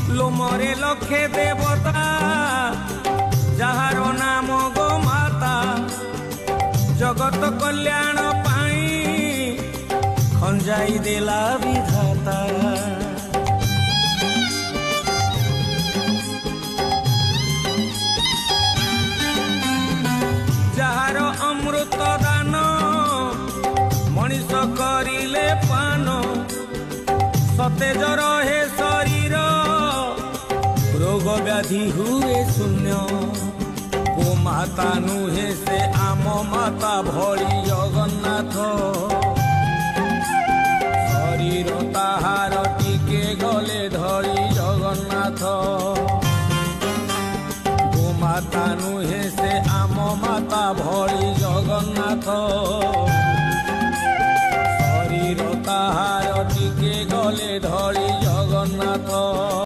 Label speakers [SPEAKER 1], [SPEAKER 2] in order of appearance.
[SPEAKER 1] लोमरे लखे देवता जार नाम गो माता जगत कल्याण पाई खंजाई देला विधाता। जार अमृत दान मनीष करिले पान सतेज रहे शरीर रोग व्याधि हुए शून्य। ओ माता नुहे से आम माता भली जगन्नाथ शरीर ताहार टिके गले धरी जगन्नाथ।